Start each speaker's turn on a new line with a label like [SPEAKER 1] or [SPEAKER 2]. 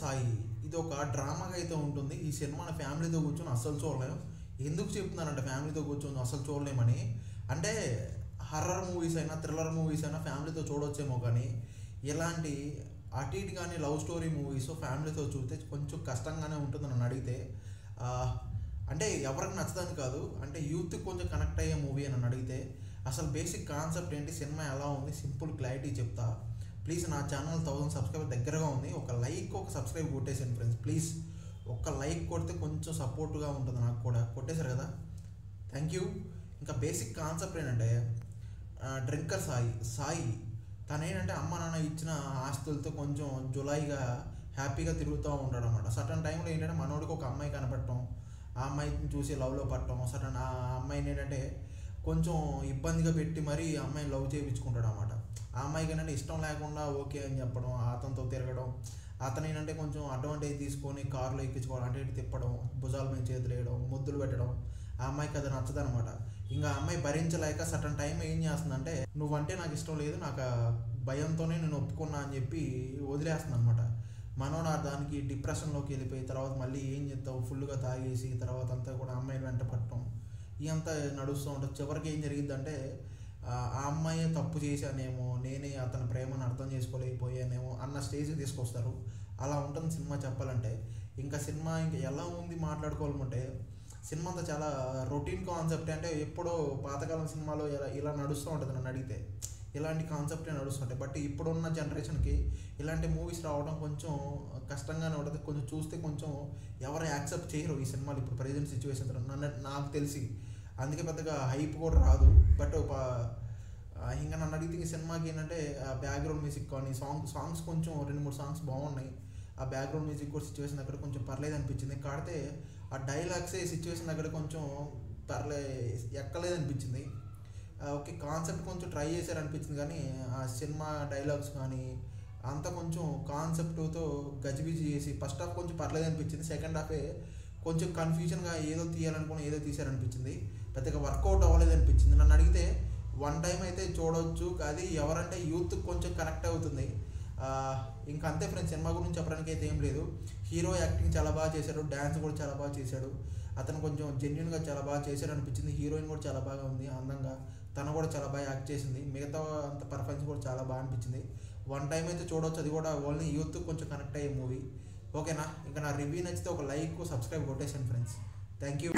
[SPEAKER 1] సాయి ఇది ఒక డ్రామాగా అయితే ఉంటుంది. ఈ సినిమాని ఫ్యామిలీతో కూర్చొని అస్సలు చూడలేము. ఎందుకు చెప్తున్నానంటే ఫ్యామిలీతో కూర్చొని అస్సలు చూడలేమని, అంటే హర్రర్ మూవీస్ అయినా థ్రిల్లర్ మూవీస్ అయినా ఫ్యామిలీతో చూడొచ్చేమో, కానీ ఇలాంటి అటు ఇటు కానీ లవ్ స్టోరీ మూవీస్ ఫ్యామిలీతో చూస్తే కొంచెం కష్టంగానే ఉంటుంది నన్ను అడిగితే. అంటే ఎవరికి నచ్చదని కాదు, అంటే యూత్ కొంచెం కనెక్ట్ అయ్యే మూవీ అని నన్ను అడిగితే. అసలు బేసిక్ కాన్సెప్ట్ ఏంటి, సినిమా ఎలా ఉంది, సింపుల్ క్లారిటీ చెప్తా. ప్లీజ్ నా ఛానల్ 1000 సబ్స్క్రైబర్ దగ్గరగా ఉంది, ఒక లైక్ ఒక సబ్స్క్రైబ్ కొట్టేసాను ఫ్రెండ్స్. ప్లీజ్ ఒక్క లైక్ కొడితే కొంచెం సపోర్ట్గా ఉంటుంది నాకు కూడా. కొట్టేశారు కదా, థ్యాంక్ యూ. ఇంకా బేసిక్ కాన్సెప్ట్ ఏంటంటే డ్రింకర్ సాయి తను ఏంటంటే అమ్మ నాన్న ఇచ్చిన ఆస్తులతో కొంచెం జులాయిగా హ్యాపీగా తిరుగుతూ ఉంటాడు అనమాట. సటన్ టైంలో ఏంటంటే మనోడికి ఒక అమ్మాయి కనపడటం, ఆ అమ్మాయిని చూసి లవ్లో పడటం, సటన్ ఆ అమ్మాయిని ఏంటంటే కొంచెం ఇబ్బందిగా పెట్టి మరీ ఆ అమ్మాయిని లవ్ చేయించుకుంటాడు అనమాట. ఆ అమ్మాయికి ఏంటంటే ఇష్టం లేకుండా ఓకే అని చెప్పడం, అతనితో తిరగడం, అతను ఏంటంటే కొంచెం అడ్వాంటేజ్ తీసుకొని కారులో ఎక్కించుకోవడం, అంటే ఇటు తిప్పడం, భుజాల మీద చేతులు వేయడం, ముద్దులు పెట్టడం. ఆ అమ్మాయికి అది నచ్చదనమాట. ఇంకా ఆ అమ్మాయి భరించలేక సటన్ టైం ఏం చేస్తుందంటే, నువ్వంటే నాకు ఇష్టం లేదు, నాకు భయంతోనే నేను ఒప్పుకున్నా అని చెప్పి వదిలేస్తుంది అనమాట. మనోడు దానికి డిప్రెషన్లోకి వెళ్ళిపోయి తర్వాత మళ్ళీ ఏం చేస్తావు, ఫుల్గా తాగేసి తర్వాత అంతా కూడా అమ్మాయిని వెంట పట్టడం ఇదంతా నడుస్తూ ఉంటుంది. చివరికి ఏం జరిగిద్దంటే ఆ అమ్మాయి తప్పు చేశానేమో, నేనే అతని ప్రేమను అర్థం చేసుకోలేకపోయానేమో అన్న స్టేజ్కి తీసుకొస్తారు. అలా ఉంటుంది సినిమా చెప్పాలంటే. ఇంకా సినిమా ఇంకా ఎలా ఉంది మాట్లాడుకోవాలంటే, సినిమా అంతా చాలా రొటీన్ కాన్సెప్ట్. అంటే ఎప్పుడో పాతకాలం సినిమాలో ఇలా నడుస్తూ ఉంటుంది నన్ను అడిగితే. ఇలాంటి కాన్సెప్టే నడుస్తుంటాయి. బట్ ఇప్పుడున్న జనరేషన్కి ఇలాంటి మూవీస్ రావడం కొంచెం కష్టంగానే ఉంటుంది. కొంచెం చూస్తే కొంచెం ఎవరు యాక్సెప్ట్ చేయరు ఈ సినిమాలు ఇప్పుడు ప్రజెంట్ సిచ్యువేషన్ నాకు తెలిసి. అందుకే పెద్దగా హైప్ కూడా రాదు. బట్ ఇంకా నన్ను అడిగితే ఈ సినిమాకి ఏంటంటే బ్యాక్గ్రౌండ్ మ్యూజిక్ కానీ సాంగ్స్ కొంచెం 2-3 సాంగ్స్ బాగున్నాయి. ఆ బ్యాక్గ్రౌండ్ మ్యూజిక్ కూడా సిచ్యువేషన్ దగ్గర కొంచెం పర్లేదు అనిపించింది. కాడితే ఆ డైలాగ్సే సిచ్యువేషన్ దగ్గర కొంచెం ఎక్కలేదు అనిపించింది. ఓకే కాన్సెప్ట్ కొంచెం ట్రై చేశారు అనిపించింది, కానీ ఆ సినిమా డైలాగ్స్ కానీ అంతా కొంచెం కాన్సెప్ట్తో గజిబిజి చేసి ఫస్ట్ హాఫ్ కొంచెం పర్లేదు అనిపించింది. సెకండ్ హాఫే కొంచెం కన్ఫ్యూజన్గా ఏదో తీయాలనుకుని ఏదో తీశారనిపించింది. పెద్దగా వర్కౌట్ అవ్వలేదు అనిపించింది. నన్ను అడిగితే వన్ టైం అయితే చూడవచ్చు, అది ఎవరంటే యూత్ కొంచెం కనెక్ట్ అవుతుంది. ఇంకా అంతే ఫ్రెండ్స్, సినిమా గురించి చెప్పడానికి అయితే ఏం లేదు. హీరో యాక్టింగ్ చాలా బాగా చేశాడు, డ్యాన్స్ కూడా చాలా బాగా చేశాడు. అతను కొంచెం జెన్యున్గా చాలా బాగా చేశాడు అనిపించింది. హీరోయిన్ కూడా చాలా బాగా ఉంది, అందంగా, తను కూడా చాలా బాగా యాక్ట్ చేసింది. మిగతా అంత పర్ఫార్మెన్స్ కూడా చాలా బాగా అనిపించింది. వన్ టైం అయితే చూడవచ్చు, అది కూడా ఓన్లీ యూత్ కొంచెం కనెక్ట్ అయ్యే మూవీ. ఓకేనా, ఇంకా నా రివ్యూ నచ్చితే ఒక లైక్ సబ్స్క్రైబ్ కొట్టేసాను ఫ్రెండ్స్. Thank you.